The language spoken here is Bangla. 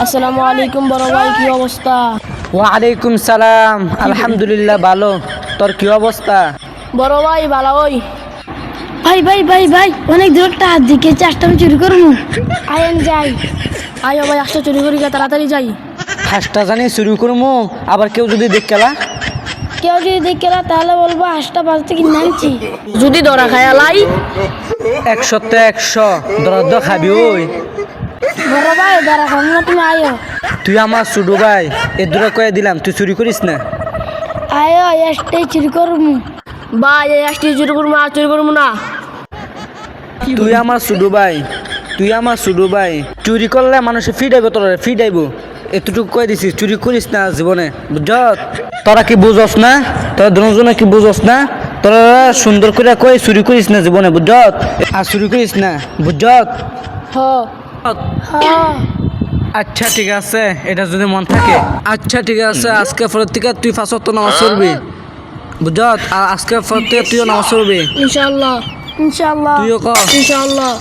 আসসালামু আলাইকুম বড় ভাই, কি অবস্থা? ওয়ালাইকুম সালাম। আলহামদুলিল্লাহ ভালো। তোর কি অবস্থা? বড় ভাই ভালো ওই। ভাই ভাই ভাই ভাই অনেক দূর একটা হাত দিকে চাষটা আমি চুরি করবো। আয়েন যাই। আয়ো ভাই, আসতে চুরি করি গা, তাড়াতাড়ি যাই। হাঁসটা জানি শুরু করবো, আবার কেউ যদি দেখলা কেউ যদি দেখে না তাহলে বলবো হাঁসটা বাজার থেকে নামছি। যদি ধরা খায়ালাই 100তে 100 দরদ খাবি। ওই বড় ভাই দাঁড়া খাবো না, তুমি আয়ো তুই আমার ছোটো ভাই, এ দূরে কয়ে দিলাম তুই চুরি করিস না। আয়ো এসটাই চুরি করবো। ভাই এই আসতে চুরি করবো আর চুরি করবো না। তুই আমার ছোটো ভাই, তুই আমার ছোটো ভাই। চুরি করলে মানুষে ফিডাইব, তোরা ফিডাইব। এতটুকু কয়ে দিছিস চুরি করিস না জীবনে, বুঝছ? তোরা কি বুঝস না? তোরা দুজনে কি বুঝস না? তোরা সুন্দর করে কয়ে চুরি করিস না জীবনে, বুঝছ? আর চুরি করিস না, বুঝছ? হ আচ্ছা ঠিক আছে, এটা যদি মন থাকে। আচ্ছা ঠিক আছে, আজকে পরের থেকে তুই 5 ওয়াক্ত নামাজ পড়বি, বুঝছ? আর আজকে পরের থেকে তুইও নামাজ পড়বি। ইনশাআল্লাহ। ইনশাআল্লাহ তুইও কর। ইনশাআল্লাহ।